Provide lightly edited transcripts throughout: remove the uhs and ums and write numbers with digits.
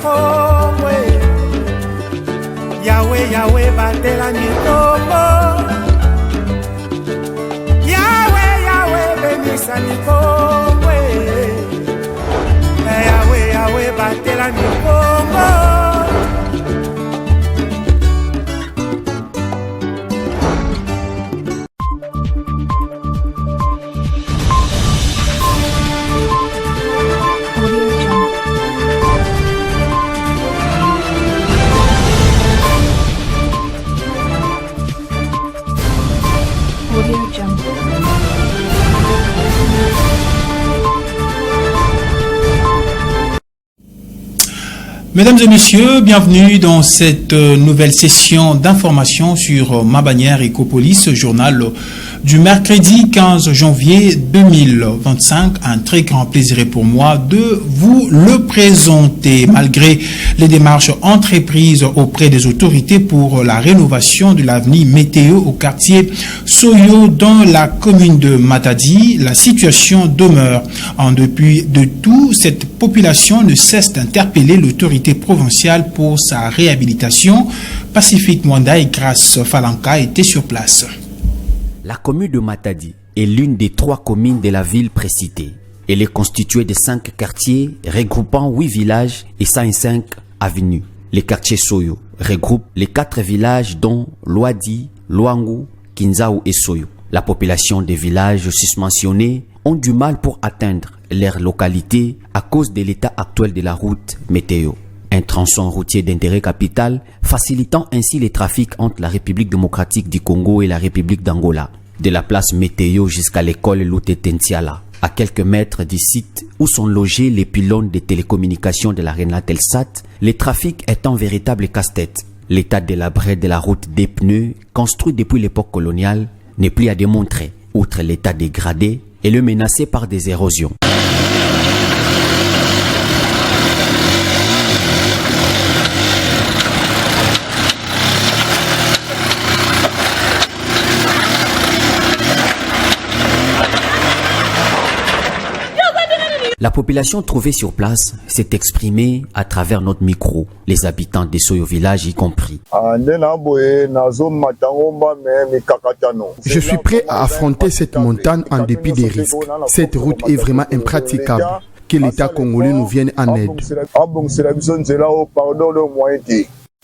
Kongwe. Yahweh, Yahweh, batela Nikombo. Yahweh, Yahweh, benisa Nikongwe. Yahweh, Yahweh, batela Nikombo. Mesdames et messieurs, bienvenue dans cette nouvelle session d'information sur ma bannière Ecopolis, journal du mercredi 15 janvier 2025. Un très grand plaisir est pour moi de vous le présenter. Malgré les démarches entreprises auprès des autorités pour la rénovation de l'avenue Météo au quartier Soyo dans la commune de Matadi, la situation demeure. En dépit de tout, cette population ne cesse d'interpeller l'autorité provinciale pour sa réhabilitation. Pacifique Mwanda et Grace Falanka étaient sur place. La commune de Matadi est l'une des 3 communes de la ville précitée. Elle est constituée de 5 quartiers regroupant 8 villages et 105 avenues. Les quartiers Soyo regroupent les 4 villages dont Loadi, Luangu, Kinzao et Soyo. La population des villages susmentionnés ont du mal pour atteindre leur localité à cause de l'état actuel de la route Météo. Un tronçon routier d'intérêt capital facilitant ainsi les trafics entre la République démocratique du Congo et la République d'Angola. De la place Météo jusqu'à l'école Lutetensiala, à quelques mètres du site où sont logés les pylônes de télécommunications de la Renatelsat, le trafic est un véritable casse-tête. L'état délabré de la route des pneus, construit depuis l'époque coloniale, n'est plus à démontrer. Outre l'état dégradé, elle est menacée par des érosions. La population trouvée sur place s'est exprimée à travers notre micro, les habitants des Soyo Village y compris. Je suis prêt à affronter cette montagne en dépit des risques. Cette route est vraiment impraticable. Que l'État congolais nous vienne en aide.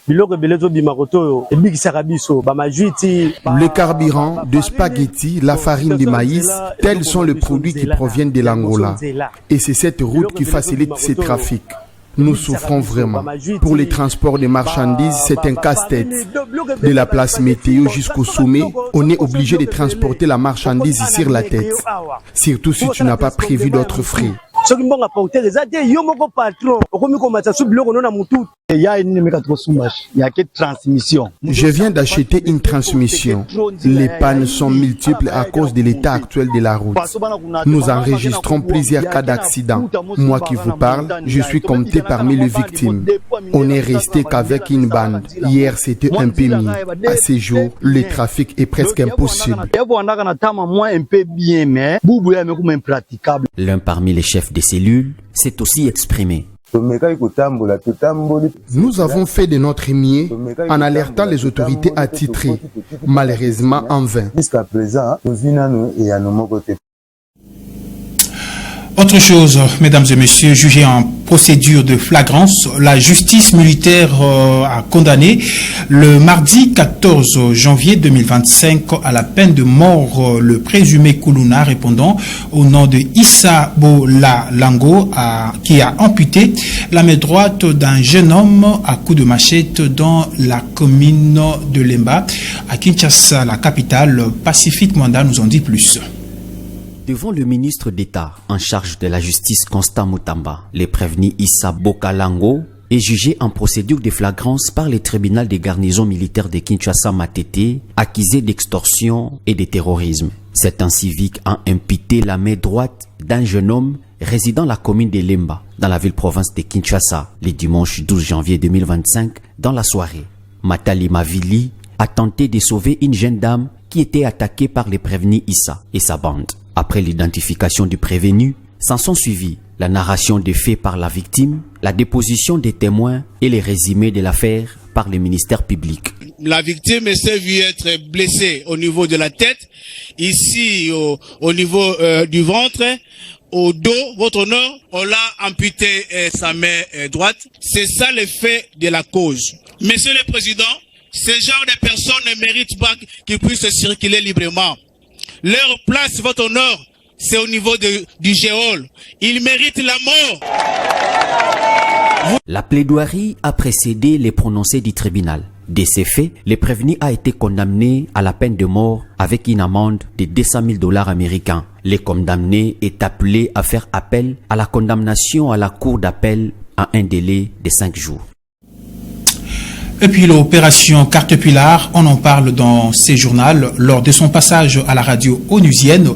Le carburant, de spaghettis, la farine de maïs, tels sont les produits qui proviennent de l'Angola. Et c'est cette route qui facilite ces trafics. Nous souffrons vraiment. Pour les transports de marchandises, c'est un casse-tête. De la place Météo jusqu'au sommet, on est obligé de transporter la marchandise sur la tête. Surtout si tu n'as pas prévu d'autres frais. Je viens d'acheter une transmission. Les pannes sont multiples à cause de l'état actuel de la route. Nous enregistrons plusieurs cas d'accident. Moi qui vous parle, je suis compté parmi les victimes. On est resté qu'avec une bande. Hier, c'était un peu mieux. À ces jours, le trafic est presque impossible. L'un parmi les chefs des cellules s'est aussi exprimé. Nous avons fait de notre mieux en alertant les autorités attitrées, malheureusement en vain. Autre chose, mesdames et messieurs, jugé en procédure de flagrance, la justice militaire a condamné le mardi 14 janvier 2025 à la peine de mort le présumé Koulouna répondant au nom de Issa Bola Lango qui a amputé la main droite d'un jeune homme à coups de machette dans la commune de Lemba. À Kinshasa, la capitale, Pacifique Mwanda nous en dit plus. Devant le ministre d'État en charge de la justice Constant Mutamba, le prévenu Issa Bokalango est jugé en procédure de flagrance par le tribunal des garnisons militaires de Kinshasa Matete, accusé d'extorsion et de terrorisme. Cet civique a imputé la main droite d'un jeune homme résidant la commune de Lemba, dans la ville-province de Kinshasa, le dimanche 12 janvier 2025, dans la soirée. Matali Mavili a tenté de sauver une jeune dame qui était attaquée par le prévenu Issa et sa bande. Après l'identification du prévenu, S'en sont suivis la narration des faits par la victime, la déposition des témoins et les résumés de l'affaire par le ministère public. La victime s'est vue être blessée au niveau de la tête, ici au niveau du ventre, au dos, votre honneur, on l'a amputé sa main droite. C'est ça l'effet de la cause. Monsieur le Président, ce genre de personnes ne méritent pas qu'ils puissent circuler librement. Leur place, votre honneur, c'est au niveau du géol. Ils méritent la mort. La plaidoirie a précédé les prononcés du tribunal. De ces faits, le prévenu a été condamné à la peine de mort avec une amende de 200 000 $ américains. Le condamné est appelé à faire appel à la condamnation à la cour d'appel à un délai de 5 jours. Et puis l'opération Caterpillar, on en parle dans ces journaux. Lors de son passage à la radio onusienne,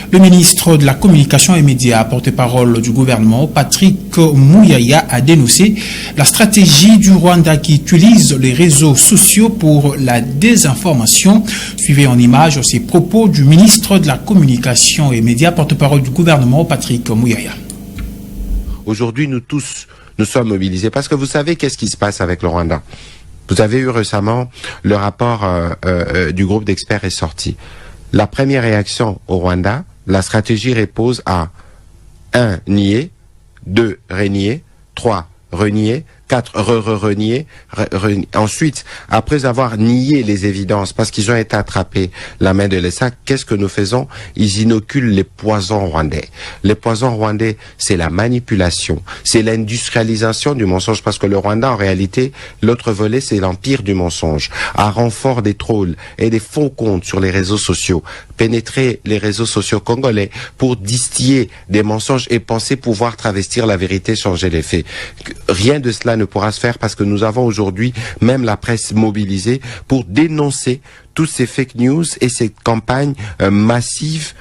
le ministre de la Communication et Médias, porte-parole du gouvernement, Patrick Muyaya, a dénoncé la stratégie du Rwanda qui utilise les réseaux sociaux pour la désinformation. Suivez en image ces propos du ministre de la Communication et Médias, porte-parole du gouvernement, Patrick Muyaya. Aujourd'hui, nous sommes mobilisés parce que vous savez qu'est-ce qui se passe avec le Rwanda. Vous avez eu récemment le rapport du groupe d'experts est sorti. La première réaction au Rwanda, la stratégie repose à 1. Nier, 2. Renier, 3. Renier, 4. Renier. Ensuite, après avoir nié les évidences, parce qu'ils ont été attrapés la main de l'État, qu'est-ce que nous faisons? Ils inoculent les poisons rwandais. Les poisons rwandais, c'est la manipulation, c'est l'industrialisation du mensonge, parce que le Rwanda, en réalité, l'autre volet, c'est l'empire du mensonge, à renfort des trolls et des faux comptes sur les réseaux sociaux, pénétrer les réseaux sociaux congolais pour distiller des mensonges et penser pouvoir travestir la vérité, changer les faits. Rien de cela ne pourra se faire parce que nous avons aujourd'hui même la presse mobilisée pour dénoncer tous ces fake news et ces campagnes massives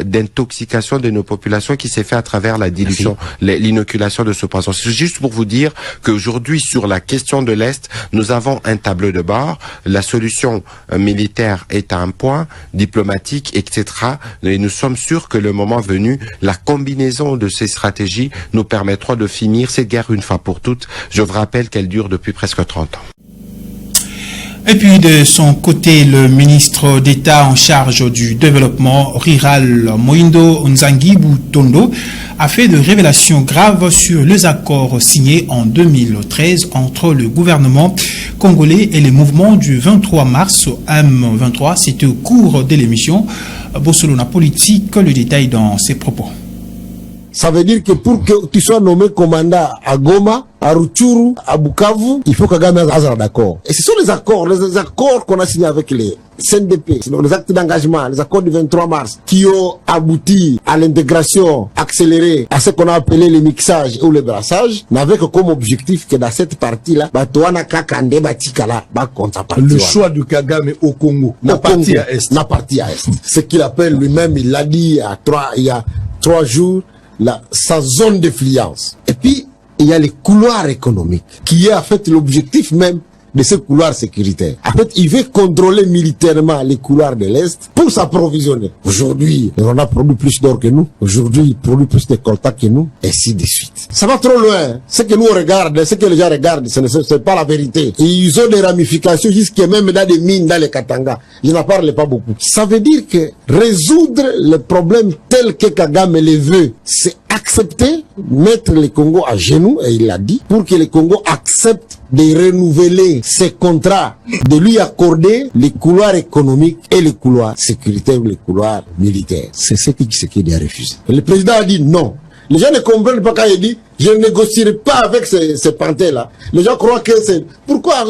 d'intoxication de nos populations qui s'est fait à travers la dilution, l'inoculation de ce poison. C'est juste pour vous dire qu'aujourd'hui, sur la question de l'Est, nous avons un tableau de bord. La solution militaire est à un point, diplomatique, etc. Et nous sommes sûrs que le moment venu, la combinaison de ces stratégies nous permettra de finir cette guerre une fois pour toutes. Je vous rappelle qu'elle dure depuis presque 30 ans. Et puis de son côté, le ministre d'État en charge du développement rural, Moindo Nzangi Butondo, a fait de révélations graves sur les accords signés en 2013 entre le gouvernement congolais et les mouvements du 23 mars M23. C'était au cours de l'émission Bossolona Politique, le détail dans ses propos. Ça veut dire que pour que tu sois nommé commandant à Goma, à Rutshuru, à Bukavu, il faut que Kagame ait d'accord. Et ce sont les accords qu'on a signés avec les CNDP, les actes d'engagement, les accords du 23 mars, qui ont abouti à l'intégration accélérée, à ce qu'on a appelé le mixage ou le brassage, n'avait que comme objectif que dans cette partie-là, le choix de Kagame au Congo, n'a parti à Est. Ce qu'il appelle lui-même, il l'a dit il y a 3 jours, sa zone d'influence. Et puis, il y a les couloirs économiques, qui est en fait l'objectif même de ce couloir sécuritaire. En fait, il veut contrôler militairement les couloirs de l'Est pour s'approvisionner. Aujourd'hui, on a produit plus d'or que nous. Aujourd'hui, il produit plus de coltan que nous. Et ainsi de suite. Ça va trop loin. Ce que nous regardons, ce que les gens regardent, ce n'est pas la vérité. Et ils ont des ramifications jusque même dans des mines, dans les Katanga. Je n'en parle pas beaucoup. Ça veut dire que résoudre les problèmes tels que Kagame les veut, c'est accepter, mettre le Congo à genoux, et il l'a dit, pour que le Congo accepte de renouveler ses contrats, de lui accorder les couloirs économiques et les couloirs sécuritaires ou les couloirs militaires. C'est ce qui Tshisekedi a refusé. Le président a dit non. Les gens ne comprennent pas quand il dit je ne négocierai pas avec ces panthères-là. Les gens croient que c'est... Pourquoi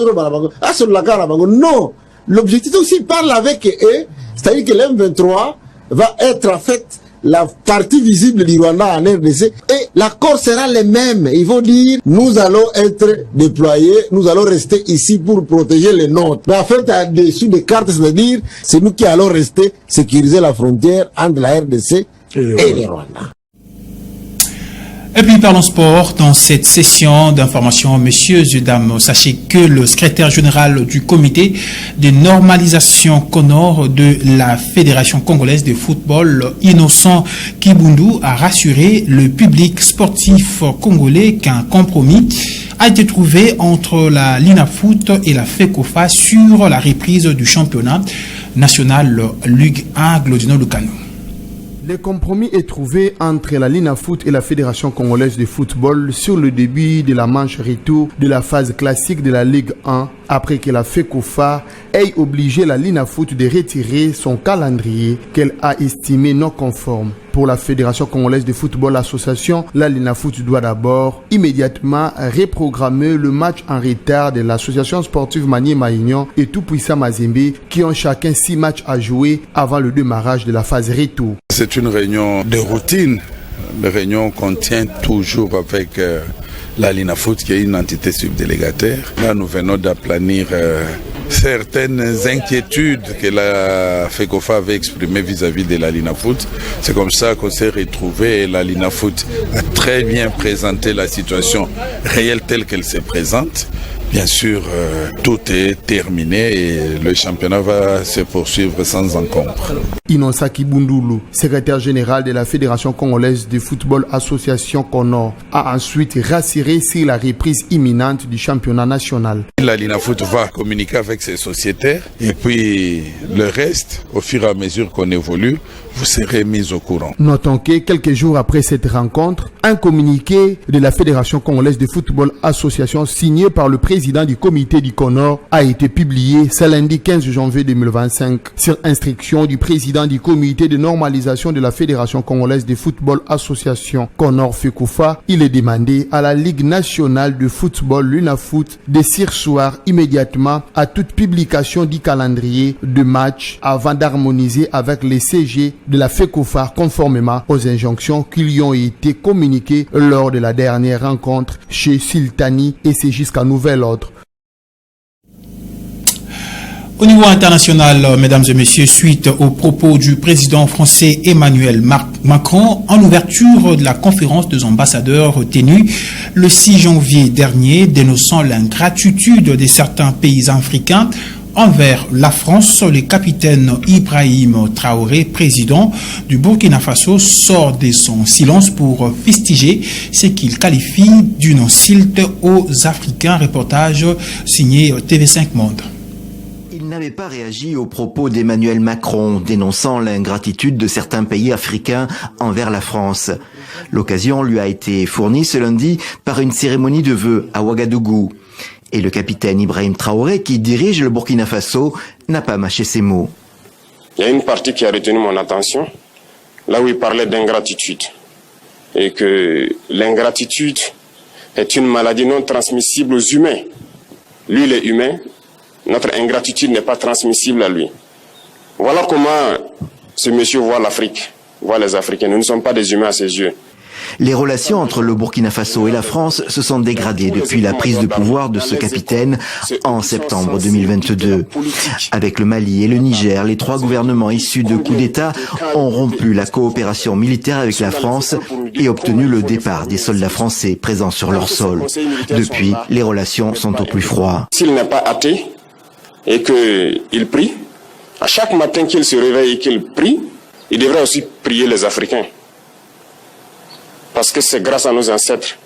non. L'objectif aussi, il parle avec eux, c'est-à-dire que l'M23 va être en fait la partie visible du Rwanda en RDC et l'accord sera le même. Ils vont dire, nous allons être déployés, nous allons rester ici pour protéger les nôtres. Mais en fait, dessus des cartes, c'est-à-dire, c'est nous qui allons rester sécuriser la frontière entre la RDC et le Rwanda. Et puis parlons sport dans cette session d'information. Messieurs et dames, sachez que le secrétaire général du comité de normalisation CONOR de la Fédération congolaise de football, Innocent Kibundu, a rassuré le public sportif congolais qu'un compromis a été trouvé entre la Linafoot et la FECOFA sur la reprise du championnat national Ligue 1 Glodino Lucano. Le compromis est trouvé entre la Linafoot et la Fédération congolaise de football sur le début de la manche retour de la phase classique de la Ligue 1 après que la FECOFA ait obligé la Linafoot de retirer son calendrier qu'elle a estimé non conforme. Pour la Fédération congolaise de football association, la Linafoot doit d'abord immédiatement reprogrammer le match en retard de l'association sportive Maniema Union et Tout-Puissant Mazembe qui ont chacun 6 matchs à jouer avant le démarrage de la phase retour. C'est une réunion de routine. La réunion qu'on tient toujours avec la Linafoot qui est une entité subdélégataire. Là, nous venons d'aplanir certaines inquiétudes que la FECOFA avait exprimées vis-à-vis de la Linafoot. C'est comme ça qu'on s'est retrouvé et la Linafoot a très bien présenté la situation réelle telle qu'elle se présente. Bien sûr, tout est terminé et le championnat va se poursuivre sans encombre. Innocent Kibundu, secrétaire général de la Fédération congolaise de football association CONOR, a ensuite rassuré sur la reprise imminente du championnat national. La Linafoot va communiquer avec ses sociétaires et puis le reste, au fur et à mesure qu'on évolue, vous serez mis au courant. Notons que quelques jours après cette rencontre, un communiqué de la Fédération congolaise de football association signé par le président du comité du CONOR a été publié ce lundi 15 janvier 2025 sur instruction du président du comité de normalisation de la Fédération congolaise de football association CONOR FECOFA. Il est demandé à la Ligue nationale de football Linafoot de surseoir immédiatement à toute publication du calendrier de match avant d'harmoniser avec les CG de la FECOFA conformément aux injonctions qui lui ont été communiquées lors de la dernière rencontre chez Sultani et c'est jusqu'à nouvel ordre. Au niveau international, mesdames et messieurs, suite aux propos du président français Emmanuel Macron en ouverture de la conférence des ambassadeurs tenue le 6 janvier dernier, dénonçant l'ingratitude de certains pays africains envers la France, le capitaine Ibrahim Traoré, président du Burkina Faso, sort de son silence pour fustiger ce qu'il qualifie d'une insulte aux Africains. Reportage signé TV5 Monde. Il n'avait pas réagi aux propos d'Emmanuel Macron, dénonçant l'ingratitude de certains pays africains envers la France. L'occasion lui a été fournie ce lundi par une cérémonie de vœux à Ouagadougou. Et le capitaine Ibrahim Traoré, qui dirige le Burkina Faso, n'a pas mâché ses mots. Il y a une partie qui a retenu mon attention, là où il parlait d'ingratitude. Et que l'ingratitude est une maladie non transmissible aux humains. Lui, il est humain, notre ingratitude n'est pas transmissible à lui. Voilà comment ce monsieur voit l'Afrique, voit les Africains. Nous ne sommes pas des humains à ses yeux. Les relations entre le Burkina Faso et la France se sont dégradées depuis la prise de pouvoir de ce capitaine en septembre 2022. Avec le Mali et le Niger, les 3 gouvernements issus de coups d'État ont rompu la coopération militaire avec la France et obtenu le départ des soldats français présents sur leur sol. Depuis, les relations sont au plus froid. S'il n'est pas athée et qu'il prie, à chaque matin qu'il se réveille et qu'il prie, il devrait aussi prier les Africains. Parce que c'est grâce à nos ancêtres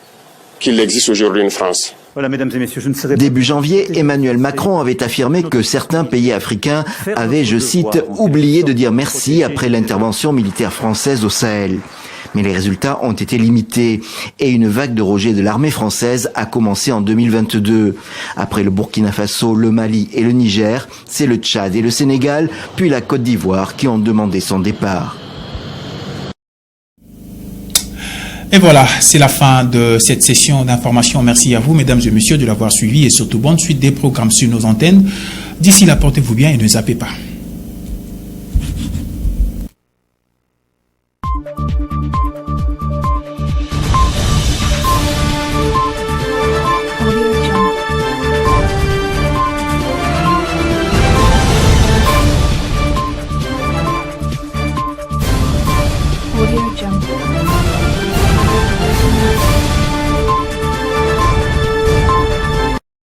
qu'il existe aujourd'hui une France. Voilà, mesdames et messieurs, je ne serai pas... Début janvier, Emmanuel Macron avait affirmé que certains pays africains avaient, je cite, oublié de dire merci après l'intervention militaire française au Sahel. Mais les résultats ont été limités et une vague de rejet de l'armée française a commencé en 2022. Après le Burkina Faso, le Mali et le Niger, c'est le Tchad et le Sénégal, puis la Côte d'Ivoire qui ont demandé son départ. Et voilà, c'est la fin de cette session d'information. Merci à vous, mesdames et messieurs, de l'avoir suivi et surtout bonne suite des programmes sur nos antennes. D'ici là, portez-vous bien et ne zappez pas.